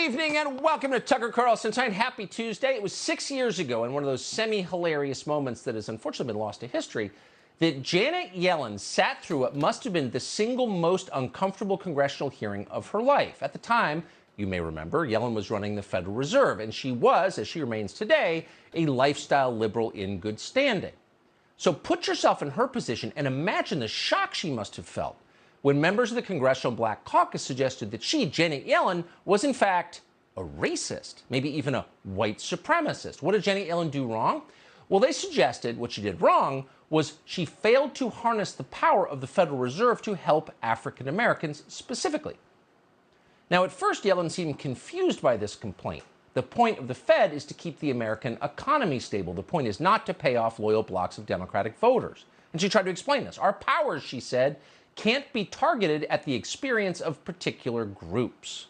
evening and welcome to Tucker Carlson Tonight. Happy Tuesday. It was 6 years ago, in one of those semi-hilarious moments that has unfortunately been lost to history, that Janet Yellen sat through what must have been the single most uncomfortable congressional hearing of her life. At the time, you may remember, Yellen was running the Federal Reserve, and she was, as she remains today, a lifestyle liberal in good standing. So put yourself in her position and imagine the shock she must have felt when members of the Congressional Black Caucus suggested that she, Janet Yellen, was in fact a racist, maybe even a white supremacist. What did Janet Yellen do wrong? Well, they suggested what she did wrong was she failed to harness the power of the Federal Reserve to help African Americans specifically. Now, at first, Yellen seemed confused by this complaint. The point of the Fed is to keep the American economy stable. The point is not to pay off loyal blocks of Democratic voters. And she tried to explain this. Our powers, she said, can't be targeted at the experience of particular groups.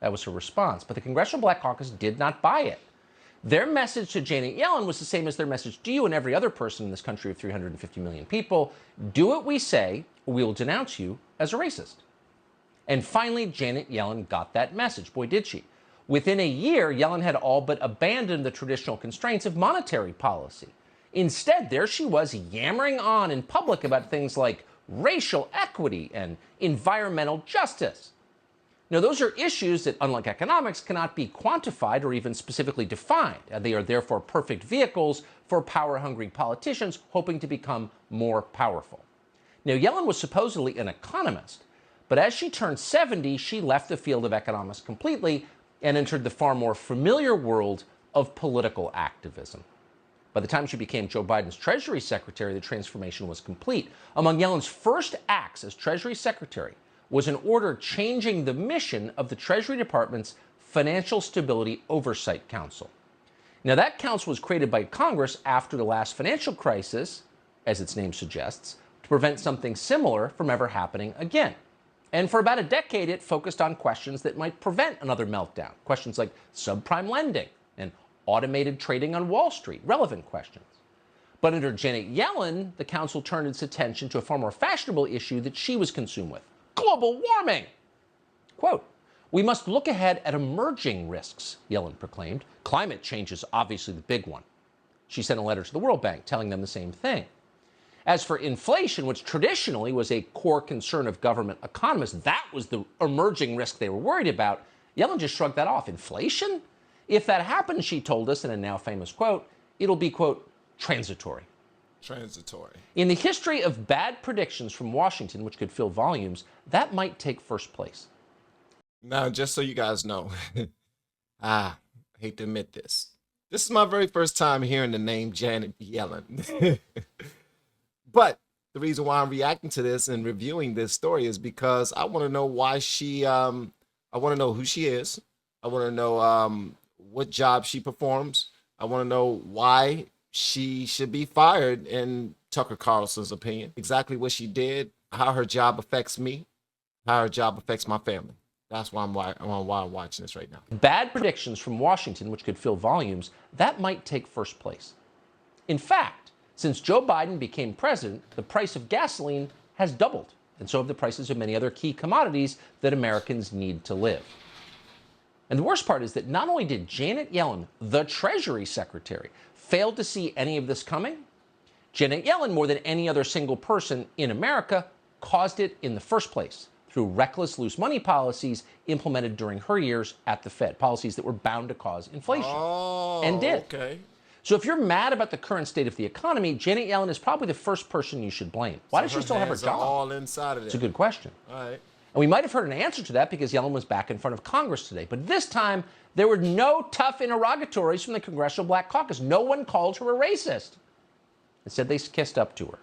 That was her response. But the Congressional Black Caucus did not buy it. Their message to Janet Yellen was the same as their message to you and every other person in this country of 350 million people. Do what we say, or we will denounce you as a racist. And finally, Janet Yellen got that message. Boy, did she. Within a year, Yellen had all but abandoned the traditional constraints of monetary policy. Instead, there she was yammering on in public about things like racial equity and environmental justice. Now, those are issues that, unlike economics, cannot be quantified or even specifically defined. And they are therefore perfect vehicles for power-hungry politicians hoping to become more powerful. Now, Yellen was supposedly an economist, but as she turned 70, she left the field of economics completely and entered the far more familiar world of political activism. By the time she became Joe Biden's Treasury Secretary, the transformation was complete. Among Yellen's first acts as Treasury Secretary was an order changing the mission of the Treasury Department's Financial Stability Oversight Council. Now, that council was created by Congress after the last financial crisis, as its name suggests, to prevent something similar from ever happening again. And for about a decade, it focused on questions that might prevent another meltdown. Questions like subprime lending and automated trading on Wall Street, relevant questions. But under Janet Yellen, the council turned its attention to a far more fashionable issue that she was consumed with: global warming. Quote, "We must look ahead at emerging risks," Yellen proclaimed. Climate change is obviously the big one. She sent a letter to the World Bank telling them the same thing. As for inflation, which traditionally was a core concern of government economists, that was the emerging risk they were worried about. Yellen just shrugged that off. Inflation? If that happens, she told us in a now famous quote, it'll be, quote, transitory. Transitory. In the history of bad predictions from Washington, which could fill volumes, that might take first place. Now, just so you guys know, I hate to admit this. This is my very first time hearing the name Janet Yellen. But the reason why I'm reacting to this and reviewing this story is because I want to know why she, I want to know who she is. I want to know what job she performs. I want to know why she should be fired in Tucker Carlson's opinion, exactly what she did, how her job affects me, how her job affects my family. That's why I'm watching this right now. Bad predictions from Washington, which could fill volumes, that might take first place. In fact, since Joe Biden became president, the price of gasoline has doubled, and so have the prices of many other key commodities that Americans need to live. And the worst part is that not only did Janet Yellen, the Treasury Secretary, fail to see any of this coming, Janet Yellen, more than any other single person in America, caused it in the first place through reckless loose money policies implemented during her years at the Fed, policies that were bound to cause inflation. And did. Okay. So if you're mad about the current state of the economy, Janet Yellen is probably the first person you should blame. Why does she still have her job? All inside of it. It's a good question. All right. And we might have heard an answer to that because Yellen was back in front of Congress today. But this time, there were no tough interrogatories from the Congressional Black Caucus. No one called her a racist. Instead, they kissed up to her.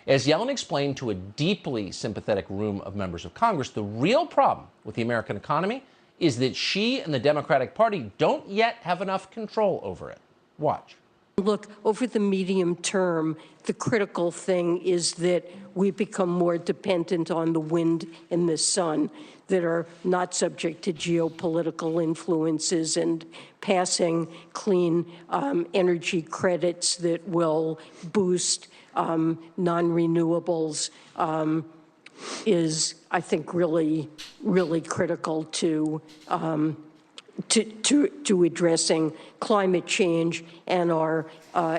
As Yellen explained to a deeply sympathetic room of members of Congress, the real problem with the American economy is that she and the Democratic Party don't yet have enough control over it. Watch. Look, over the medium term, the critical thing is that we become more dependent on the wind and the sun that are not subject to geopolitical influences, and passing clean energy credits that will boost non-renewables is, I think, really, really critical to to addressing climate change and our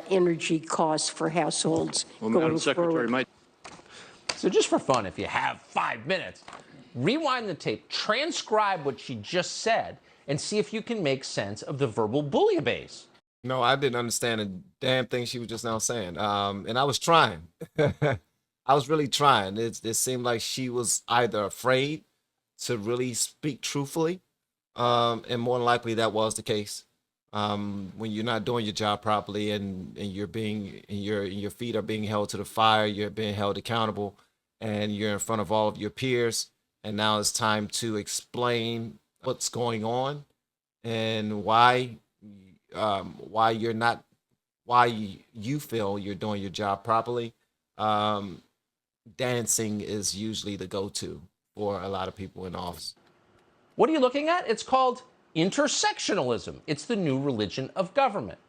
energy costs for households Well, going Madam Secretary, forward. So just for fun, if you have 5 minutes, rewind the tape, transcribe what she just said, and see if you can make sense of the verbal bouillabaisse. No, I didn't understand a damn thing she was just now saying. And I was trying. I was really trying. It seemed like she was either afraid to really speak truthfully, and more than likely that was the case. When you're not doing your job properly and you're being and your feet are being held to the fire, you're being held accountable, and you're in front of all of your peers, and now it's time to explain what's going on and why you're not, why you feel you're doing your job properly. Dancing is usually the go-to for a lot of people in office. What are you looking at? It's called intersectionalism. It's the new religion of government.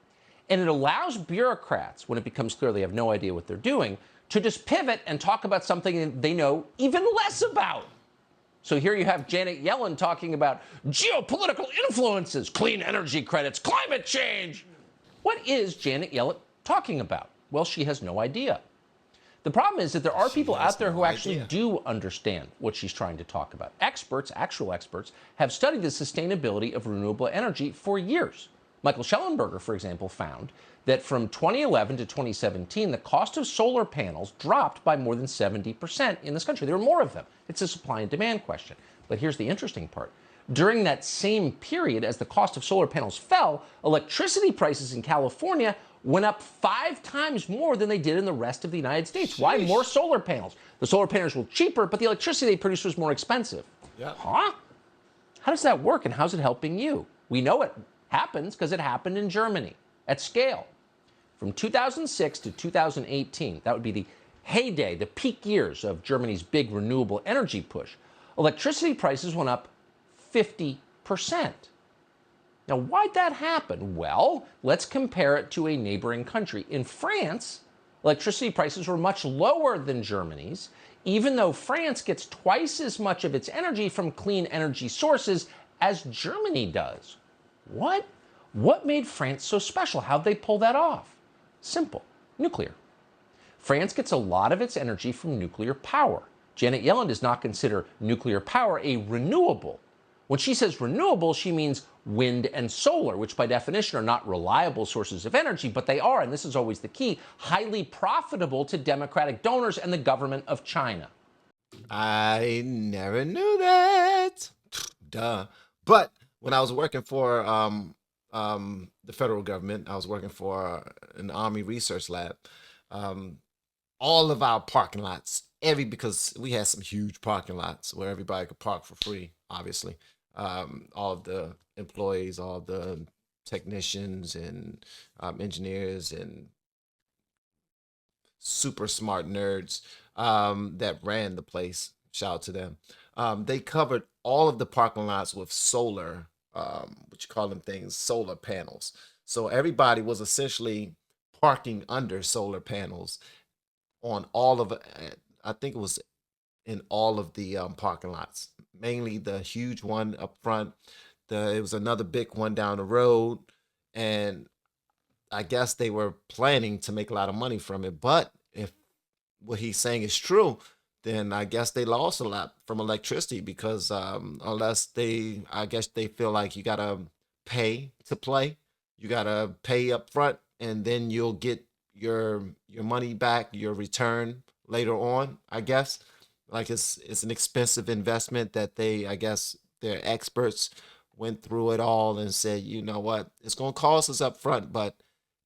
And it allows bureaucrats, when it becomes clear they have no idea what they're doing, to just pivot and talk about something they know even less about. So here you have Janet Yellen talking about geopolitical influences, clean energy credits, climate change. What is Janet Yellen talking about? Well, she has no idea. The problem is that there are people out there who actually do understand what she's trying to talk about. Experts, actual experts, have studied the sustainability of renewable energy for years. Michael Schellenberger, for example, found that from 2011 to 2017, the cost of solar panels dropped by more than 70% in this country. There are more of them. It's a supply and demand question. But here's the interesting part. During that same period, as the cost of solar panels fell, electricity prices in California went up 5 times more than they did in the rest of the United States. Sheesh. Why? More solar panels. The solar panels were cheaper, but the electricity they produced was more expensive. Yeah. Huh? How does that work, and how's it helping you? We know it happens because it happened in Germany at scale. From 2006 to 2018, that would be the heyday, the peak years of Germany's big renewable energy push, electricity prices went up 50%. Now, why'd that happen? Well, let's compare it to a neighboring country. In France, electricity prices were much lower than Germany's, even though France gets twice as much of its energy from clean energy sources as Germany does. What? What made France so special? How'd they pull that off? Simple. Nuclear. France gets a lot of its energy from nuclear power. Janet Yellen does not consider nuclear power a renewable. When she says renewable, she means wind and solar, which by definition are not reliable sources of energy, but they are, and this is always the key, highly profitable to democratic donors and the government of China. I never knew that. Duh. But when I was working for the federal government, I was working for an Army research lab. All of our parking lots, because we had some huge parking lots where everybody could park for free, obviously. All of the employees, all of the technicians and engineers and super smart nerds that ran the place, shout out to them. They covered all of the parking lots with solar, what you call them things, solar panels. So everybody was essentially parking under solar panels on all of, I think it was in all of the parking lots, mainly the huge one up front. It was another big one down the road, and I guess they were planning to make a lot of money from it. But if what he's saying is true, then I guess they lost a lot from electricity because I guess they feel like you gotta pay to play, you gotta pay up front, and then you'll get your money back, your return later on. I guess like it's an expensive investment that I guess their experts went through it all and said, you know what, it's gonna cost us up front, but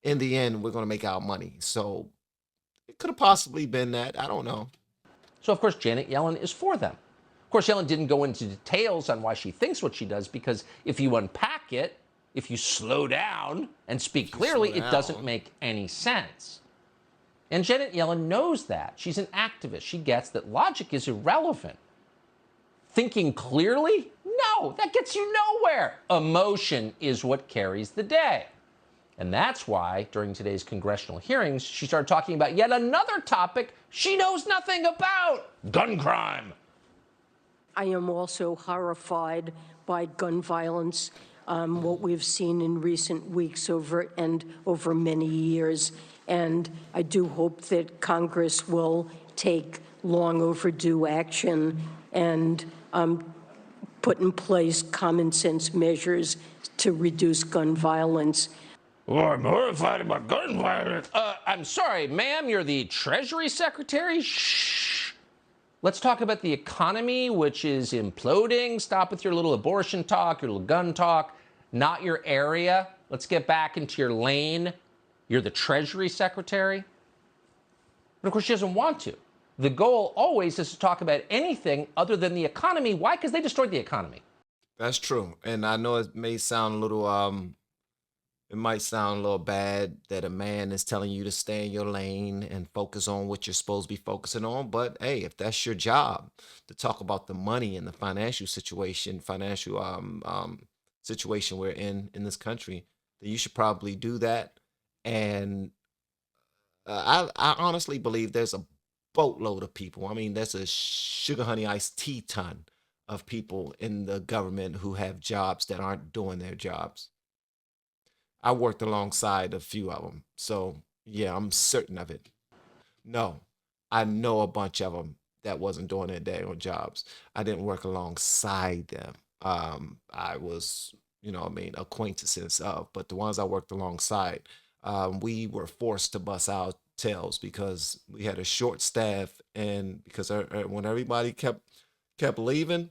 in the end, we're gonna make our money. So it could have possibly been that. I don't know. So, of course, Janet Yellen is for them. Of course, Yellen didn't go into details on why she thinks what she does, because if you unpack it, if you slow down and speak clearly, it doesn't make any sense. And Janet Yellen knows that. She's an activist. She gets that logic is irrelevant. Thinking clearly? No, that gets you nowhere. Emotion is what carries the day. And that's why, during today's congressional hearings, she started talking about yet another topic she knows nothing about: gun crime. I am also horrified by gun violence what we've seen in recent weeks over many years. And I do hope that Congress will take long overdue action and put in place common sense measures to reduce gun violence. Oh, I'm horrified about gun violence. I'm sorry, ma'am, you're the Treasury Secretary? Shh. Let's talk about the economy, which is imploding. Stop with your little abortion talk, your little gun talk. Not your area. Let's get back into your lane. You're the Treasury Secretary. But of course, she doesn't want to. The goal always is to talk about anything other than the economy. Why? Because they destroyed the economy. That's true. And I know it may sound a little it might sound a little bad that a man is telling you to stay in your lane and focus on what you're supposed to be focusing on. But hey, if that's your job to talk about the money and the financial situation we're in this country, then you should probably do that. And I honestly believe there's a boatload of people. I mean, there's a sugar honey iced tea ton of people in the government who have jobs that aren't doing their jobs. I worked alongside a few of them. So, yeah, I'm certain of it. No, I know a bunch of them that wasn't doing their day-on jobs. I didn't work alongside them. I was, acquaintances of, but the ones I worked alongside, we were forced to bust our tails because we had a short staff, and because when everybody kept leaving,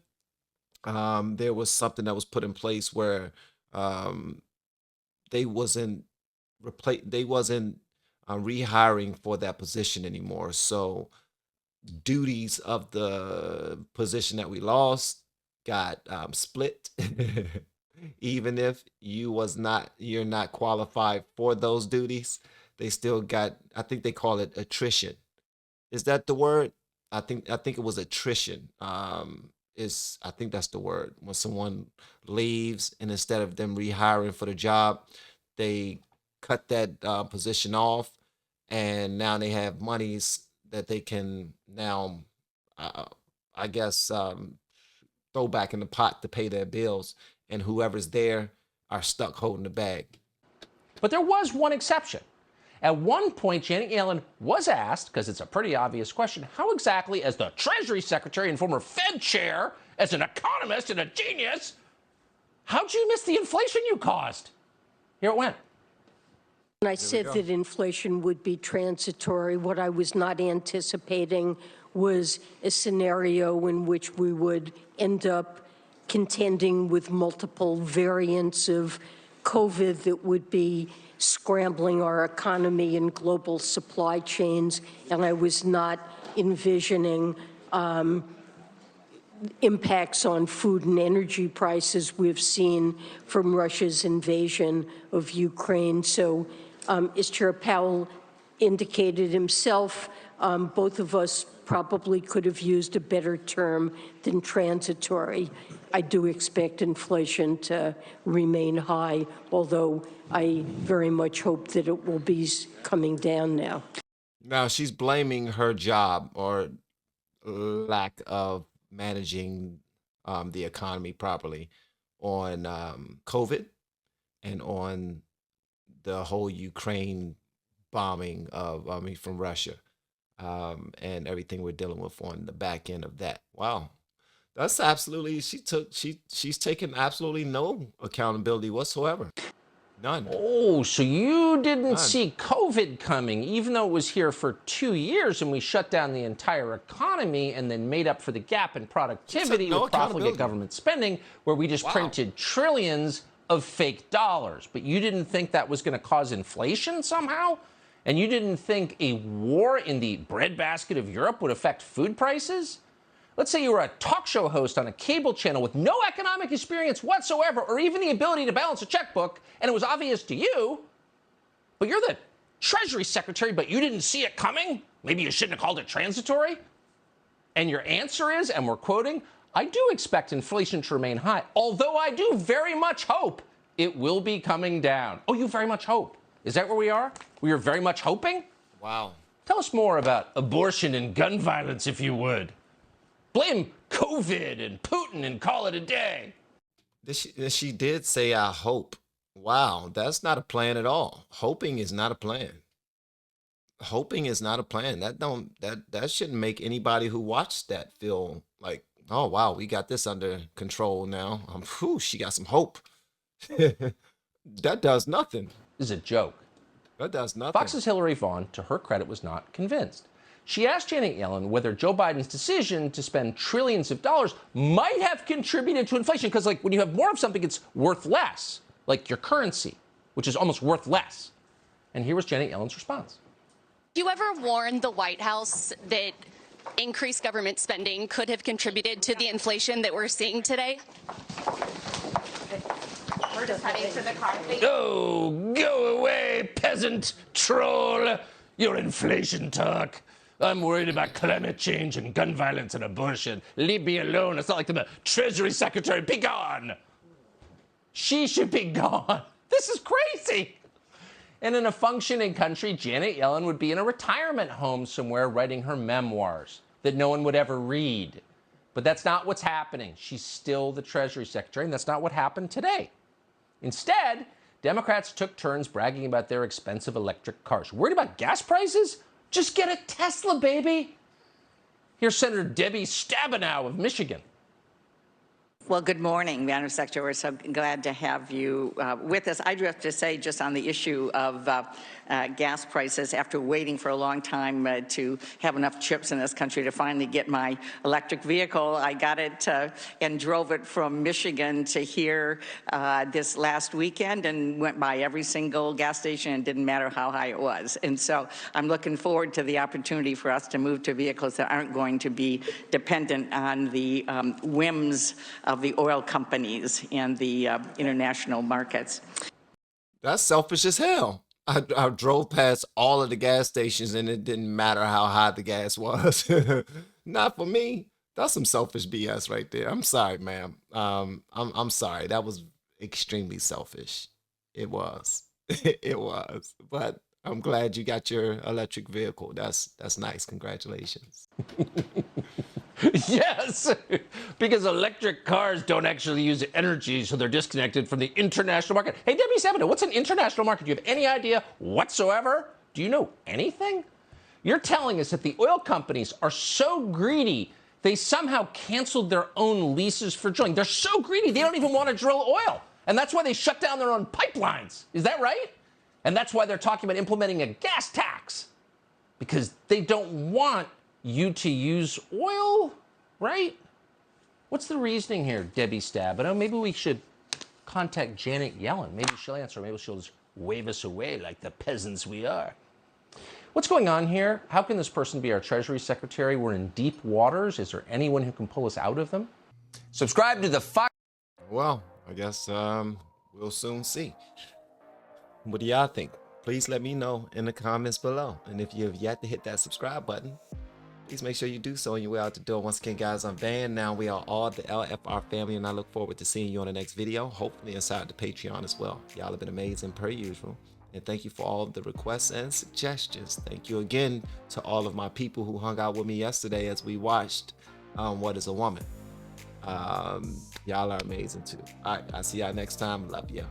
there was something that was put in place where they wasn't rehiring for that position anymore. So duties of the position that we lost got split. Even if you're not qualified for those duties, they still got, I think they call it attrition. Is that the word? I think it was attrition. I think that's the word. When someone leaves and instead of them rehiring for the job, they cut that position off, and now they have monies that they can now, I guess, throw back in the pot to pay their bills, and whoever's there are stuck holding the bag. But there was one exception. At one point, Janet Yellen was asked, because it's a pretty obvious question, how exactly, as the Treasury Secretary and former Fed chair, as an economist and a genius, how'd you miss the inflation you caused? Here it went. And I said that inflation would be transitory. What I was not anticipating was a scenario in which we would end up contending with multiple variants of COVID that would be scrambling our economy and global supply chains. And I was not envisioning impacts on food and energy prices we've seen from Russia's invasion of Ukraine. So as Chair Powell indicated himself, both of us probably could have used a better term than transitory. I do expect inflation to remain high, although I very much hope that it will be coming down now. Now, she's blaming her job or lack of managing the economy properly on COVID and on the whole Ukraine bombing from Russia and everything we're dealing with on the back end of that. Wow. That's absolutely, she's taken absolutely no accountability whatsoever. None. Oh, so you didn't see COVID coming, even though it was here for 2 years and we shut down the entire economy and then made up for the gap in productivity with profligate government spending, where we just printed trillions of fake dollars. But you didn't think that was going to cause inflation somehow? And you didn't think a war in the breadbasket of Europe would affect food prices? Let's say you were a talk show host on a cable channel with no economic experience whatsoever, or even the ability to balance a checkbook, and it was obvious to you, but you're the Treasury Secretary, but you didn't see it coming? Maybe you shouldn't have called it transitory? And your answer is, and we're quoting, I do expect inflation to remain high, although I do very much hope it will be coming down. Oh, you very much hope. Is that where we are? We are very much hoping? Wow. Tell us more about abortion and gun violence, if you would. Blame COVID and Putin and call it a day. She did say, I hope. Wow, that's not a plan at all. Hoping is not a plan. Hoping is not a plan. That shouldn't make anybody who watched that feel like, oh wow, we got this under control now. Whew, she got some hope. That does nothing. This is a joke. That does nothing. Fox's Hillary Vaughn, to her credit, was not convinced. She asked Janet Yellen whether Joe Biden's decision to spend trillions of dollars might have contributed to inflation, because like when you have more of something, it's worth less, like your currency, which is almost worth less. And here was Janet Yellen's response. You ever warned the White House that increased government spending could have contributed to the inflation that we're seeing today? We're just heading to the car. Oh, go away, peasant troll. Your inflation talk. I'm worried about climate change and gun violence and abortion. Leave me alone. It's not like I'm the Treasury Secretary. Be gone. She should be gone. This is crazy. And in a functioning country, Janet Yellen would be in a retirement home somewhere writing her memoirs that no one would ever read. But that's not what's happening. She's still the Treasury Secretary, and that's not what happened today. Instead, Democrats took turns bragging about their expensive electric cars. Worried about gas prices? Just get a Tesla, baby. Here's Senator Debbie Stabenow of Michigan. Well, good morning, Madam Secretary. We're so glad to have you with us. I do have to say, just on the issue of gas prices, after waiting for a long time to have enough chips in this country to finally get my electric vehicle, I got it and drove it from Michigan to here this last weekend and went by every single gas station, and it didn't matter how high it was. And so I'm looking forward to the opportunity for us to move to vehicles that aren't going to be dependent on the whims of the oil companies and the international markets. That's selfish as hell. I drove past all of the gas stations and it didn't matter how high the gas was. Not for me. That's some selfish BS right there. I'm sorry, ma'am. I'm sorry. That was extremely selfish. It was. It was. But I'm glad you got your electric vehicle. That's nice. Congratulations. Yes, because electric cars don't actually use energy, so they're disconnected from the international market. Hey, Debbie Stabenow, what's an international market? Do you have any idea whatsoever? Do you know anything? You're telling us that the oil companies are so greedy, they somehow canceled their own leases for drilling. They're so greedy, they don't even want to drill oil. And that's why they shut down their own pipelines. Is that right? And that's why they're talking about implementing a gas tax, because they don't want you to use oil, right? What's the reasoning here, Debbie Stabenow? Maybe we should contact Janet Yellen. Maybe she'll answer. Maybe she'll just wave us away like the peasants we are. What's going on here? How can this person be our Treasury Secretary? We're in deep waters. Is there anyone who can pull us out of them? Subscribe to the Fox. Well, I guess we'll soon see. What do y'all think? Please let me know in the comments below. And if you have yet to hit that subscribe button, please make sure you do so on your way out the door. Once again, guys, I'm Van. Now we are all the LFR family, and I look forward to seeing you on the next video, hopefully inside the Patreon as well. Y'all have been amazing per usual. And thank you for all of the requests and suggestions. Thank you again to all of my people who hung out with me yesterday as we watched What is a Woman? Y'all are amazing too. All right, I'll see y'all next time. Love ya.